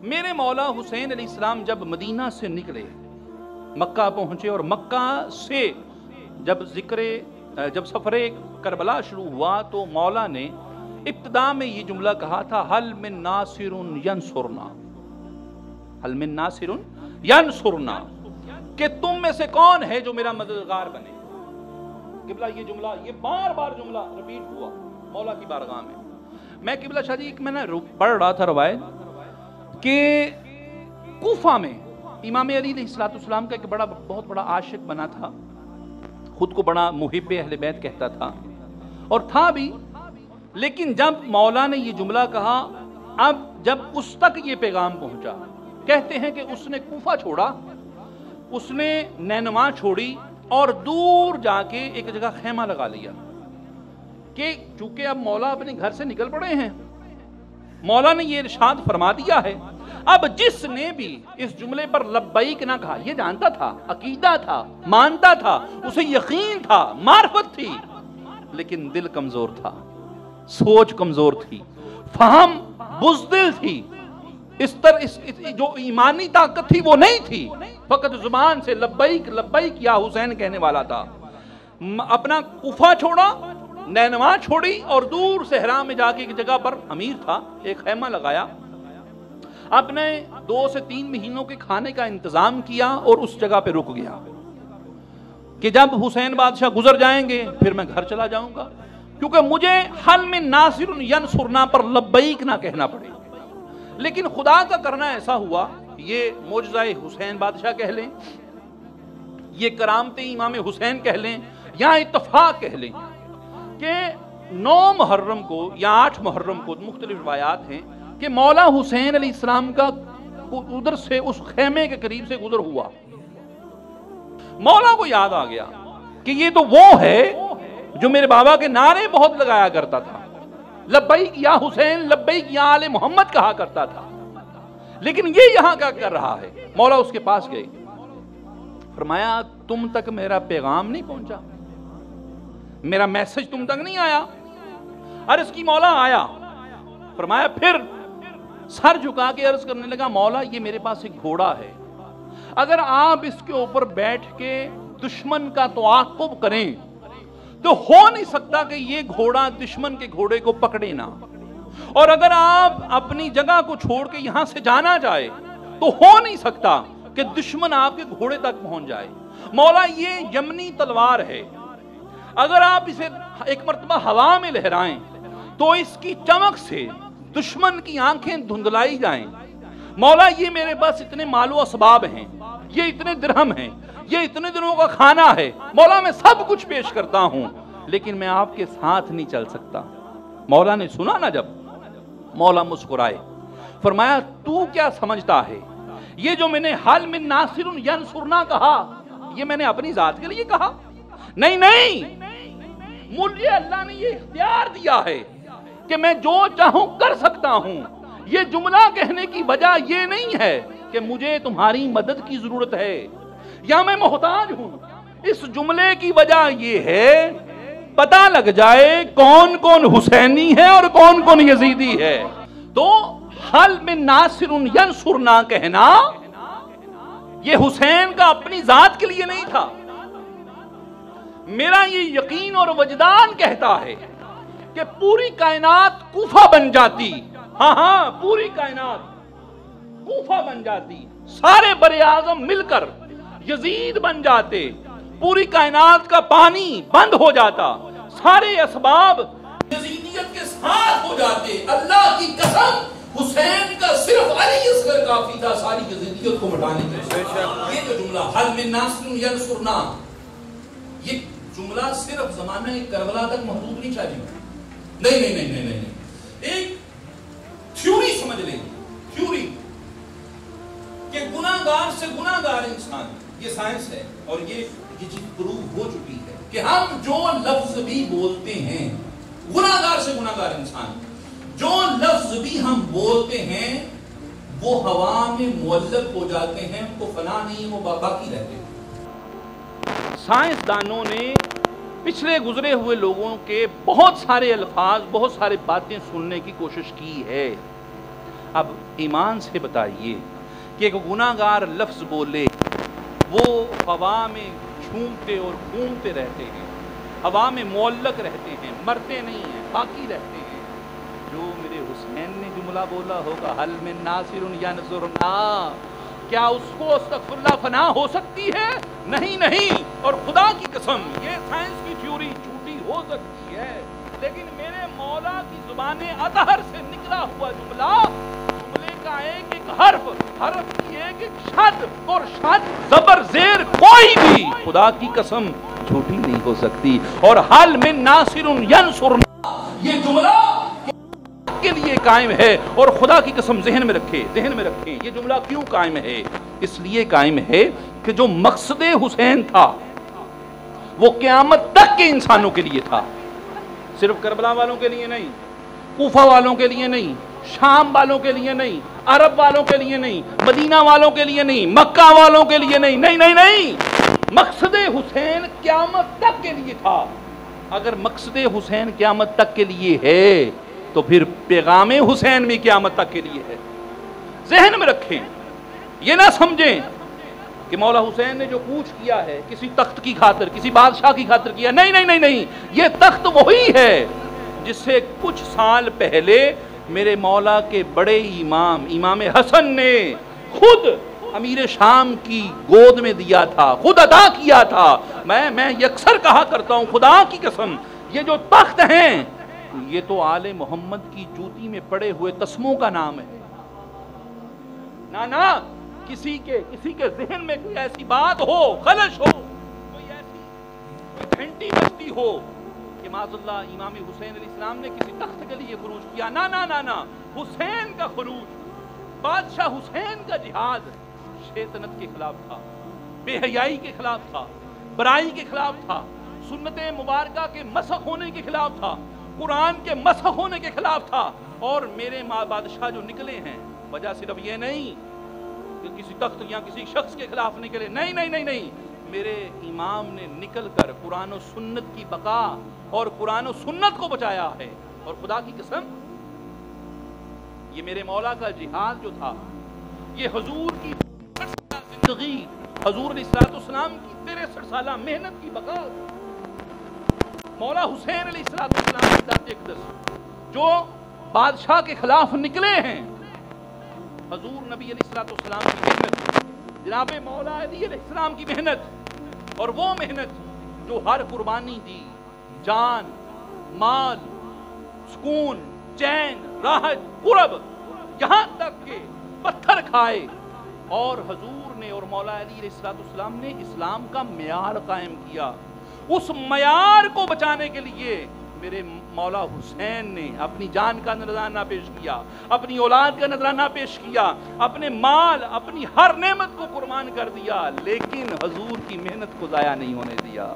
میرے مولا حسین علیہ السلام جب مدینہ سے نکلے، مکہ پہنچے، اور مکہ سے جب سفر کربلا شروع ہوا تو مولا نے ابتدا میں یہ جملہ کہا تھا، حل من ناصر ینصرنا، حل من ناصر ینصرنا، کہ تم میں سے کون ہے جو میرا مددگار بنے۔ قبلہ یہ جملہ، یہ بار بار جملہ ریپیٹ ہوا مولا کی بارگاہ میں۔ میں قبلہ شاہ جی میں نے پڑھ رہا تھا روایت کہ کوفہ میں امام علی علیہ السلام کا ایک بہت بڑا عاشق بنا تھا، خود کو بڑا محب اہل بیت کہتا تھا اور تھا بھی، لیکن جب مولا نے یہ جملہ کہا، اب جب اس تک یہ پیغام پہنچا، کہتے ہیں کہ اس نے کوفہ چھوڑا، اس نے نینوا چھوڑی اور دور جا کے ایک جگہ خیمہ لگا لیا کہ چونکہ اب مولا اپنے گھر سے نکل پڑے ہیں، مولا نے یہ ارشاد فرما دیا ہے، اب جس نے بھی اس جملے پر لبیک نہ کہا، یہ جانتا تھا، عقیدہ تھا، مانتا تھا، اسے یقین تھا، معرفت تھی، لیکن دل کمزور تھا، سوچ کمزور تھی، فہم بزدل تھی، اس جو ایمانی طاقت تھی وہ نہیں تھی، فقط زبان سے لبیک لبیک یا حسین کہنے والا تھا۔ اپنا کوفہ چھوڑا، نینوا چھوڑی اور دور صحرا میں جا کے ایک جگہ پر امیر تھا، ایک خیمہ لگایا، اپنے 2 سے 3 مہینوں کے کھانے کا انتظام کیا اور اس جگہ پہ رک گیا کہ جب حسین بادشاہ گزر جائیں گے پھر میں گھر چلا جاؤں گا، کیونکہ مجھے حل من ناصر ینصرنا پر لبیک نہ کہنا پڑے۔ لیکن خدا کا کرنا ایسا ہوا، یہ معجزہ حسین بادشاہ کہہ لیں، یہ کرامت امام حسین کہہ لیں، یا اتفاق کہہ لیں کہ 9 محرم کو یا 8 محرم کو، مختلف روایات ہیں کہ مولا حسین علیہ السلام کا ادھر سے اس خیمے کے قریب سے گزر ہوا، مولا کو یاد آ گیا کہ یہ تو وہ ہے جو میرے بابا کے نعرے بہت لگایا کرتا تھا، لبیک یا حسین، لبیک یا آل محمد کہا کرتا تھا، لیکن یہ یہاں کیا کر رہا ہے؟ مولا اس کے پاس گئے، فرمایا تم تک میرا پیغام نہیں پہنچا، میرا میسج تم تک نہیں آیا؟ عرض کی مولا آیا، فرمایا پھر سر جھکا کے عرض کرنے لگا، مولا یہ میرے پاس ایک گھوڑا ہے، اگر آپ اس کے اوپر بیٹھ کے دشمن کا تعاقب کریں تو ہو نہیں سکتا کہ یہ گھوڑا دشمن کے گھوڑے کو پکڑے نہ، اور اگر آپ اپنی جگہ کو چھوڑ کے یہاں سے جانا جائے تو ہو نہیں سکتا کہ دشمن آپ کے گھوڑے تک پہنچ جائے۔ مولا یہ یمنی تلوار ہے، اگر آپ اسے ایک مرتبہ ہوا میں لہرائیں تو اس کی چمک سے دشمن کی آنکھیں دھندلائی جائیں۔ مولا یہ میرے پاس اتنے مال و اسباب ہیں، یہ اتنے درہم ہیں، یہ اتنے دنوں کا کھانا ہے، مولا میں سب کچھ پیش کرتا ہوں، لیکن میں آپ کے ساتھ نہیں چل سکتا۔ مولا نے سنا نا، جب مولا مسکرائے، فرمایا تو کیا سمجھتا ہے، یہ جو میں نے حل من ناصر ینصرنا کہا، یہ میں نے اپنی ذات کے لیے کہا؟ نہیں، مجھے اللہ نے یہ اختیار دیا ہے کہ میں جو چاہوں کر سکتا ہوں۔ یہ جملہ کہنے کی وجہ یہ نہیں ہے کہ مجھے تمہاری مدد کی ضرورت ہے یا میں محتاج ہوں، اس جملے کی وجہ یہ ہے پتہ لگ جائے کون کون حسینی ہے اور کون کون یزیدی ہے۔ تو حل من ناصر ینصرنا کہنا یہ حسین کا اپنی ذات کے لیے نہیں تھا، میرا یہ یقین اور وجدان کہتا ہے کہ پوری کائنات کوفہ بن جاتی، ہاں پوری کائنات کوفہ بن جاتی، سارے بر اعظم مل کر یزید بن جاتے، پوری کائنات کا پانی بند ہو جاتا، سارے اسباب یزیدیت کے ساتھ ہو جاتے، اللہ کی قسم حسین کا صرف علی اصغر کافی تھا ساری یزیدیت کو مٹانے کے لیے۔ یہ جو جملہ حل من ناصر ینصرنا، یہ جملہ صرف زمانہ کربلا تک محدود نہیں چاہیے، نہیں، ایک تھیوری سمجھ لیں، تھیوری کہ گناہگار سے گناہگار انسان، یہ سائنس ہے اور یہ چیز پروو ہو چکی ہے کہ ہم جو لفظ بھی بولتے ہیں، گناہگار سے گناہگار انسان جو لفظ بھی ہم بولتے ہیں وہ ہوا میں معلق ہو جاتے ہیں، ان کو فنا نہیں، وہ باقی رہتے ہیں۔ سائنسدانوں نے پچھلے گزرے ہوئے لوگوں کے بہت سارے الفاظ، بہت سارے باتیں سننے کی کوشش کی ہے۔ اب ایمان سے بتائیے کہ ایک گناہگار لفظ بولے وہ ہوا میں جھومتے اور گھومتے رہتے ہیں، ہوا میں معلق رہتے ہیں، مرتے نہیں ہیں، باقی رہتے ہیں. جو میرے حسین نے جملہ بولا ہوگا حل من ناصر ینصرنا، کیا اس کو استغفر اللہ فنا ہو سکتی ہے؟ نہیں نہیں. اور خدا کی قسم یہ سائنس کی تھیوری جھوٹی ہو سکتی ہے، لیکن میرے مولا کی زبان اطہر سے نکلا ہوا جملہ، جملے کا ایک ایک حرف کی ایک ایک شد اور شد زبر زیر کوئی بھی خدا کی قسم جھوٹی نہیں ہو سکتی. اور حل من ناصر ینصرنا یہ جملہ کے لیے قائم ہے. اور خدا کی قسم ذہن میں رکھیں یہ جملہ کیوں قائم ہے؟ اس لیے قائم ہے کہ جو مقصد حسین تھا وہ قیامت تک کے انسانوں کے لیے تھا، صرف کربلا والوں کے لیے نہیں، کوفہ والوں کے لیے نہیں، شام والوں کے لیے نہیں، عرب والوں کے لیے نہیں، مدینہ والوں کے لیے نہیں، مکہ والوں کے لیے نہیں، نہیں نہیں نہیں. مقصد حسین قیامت تک کے لیے تھا. اگر مقصد حسین قیامت تک کے لیے ہے تو پھر پیغام حسین بھی قیامت تک کے لیے ہے. ذہن میں رکھیں، یہ نہ سمجھیں کہ مولا حسین نے جو کوچ کیا ہے کسی تخت کی خاطر، کسی بادشاہ کی خاطر کیا. نہیں نہیں نہیں نہیں، یہ تخت وہی ہے جس سے کچھ سال پہلے میرے مولا کے بڑے امام حسن نے خود امیر شام کی گود میں دیا تھا، خود عطا کیا تھا. میں یکسر کہا کرتا ہوں خدا کی قسم یہ جو تخت ہیں یہ تو آل محمد کی جوتی میں پڑے ہوئے تسموں کا نام ہے. نہ کسی کے ذہن میں کوئی ایسی بات ہو، خلش ہو، کوئی گھنٹی بجتی ہو کہ معاذ اللہ امام حسین علیہ السلام نے کسی تخت کے لیے خروج کیا. نہ حسین کا خروج، بادشاہ حسین کا جہاد شیطنت کے خلاف تھا، بے حیائی کے خلاف تھا، برائی کے خلاف تھا، سنت مبارکہ کے مسخ ہونے کے خلاف تھا، قرآن کے مسخ ہونے کے خلاف تھا. اور میرے بادشاہ جو نکلے ہیں وجہ صرف یہ نہیں کہ کسی تخت یا کسی شخص کے خلاف نکلے، نہیں نہیں نہیں نہیں، میرے امام نے نکل کر قرآن و سنت کی بقا اور قرآن و سنت کو بچایا ہے. اور خدا کی قسم یہ میرے مولا کا جہاد جو تھا، یہ حضور کی زندگی، حضور علیہ السلام کی 63 سالہ محنت کی بقا. مولا حسین علیہ السلام کی ذات اقدس جو بادشاہ کے خلاف نکلے ہیں، حضور نبی علیہ السلام کی محنت، جناب مولا علی علیہ السلام کی محنت، اور وہ محنت جو ہر قربانی دی، جان، مال، سکون، چین، راحت، قرب، یہاں تک کہ پتھر کھائے. اور حضور نے اور مولا علی علیہ السلام نے اسلام کا معیار قائم کیا. اس معیار کو بچانے کے لیے میرے مولا حسین نے اپنی جان کا نذرانہ پیش کیا، اپنی اولاد کا نذرانہ پیش کیا، اپنے مال، اپنی ہر نعمت کو قربان کر دیا، لیکن حضور کی محنت کو ضائع نہیں ہونے دیا.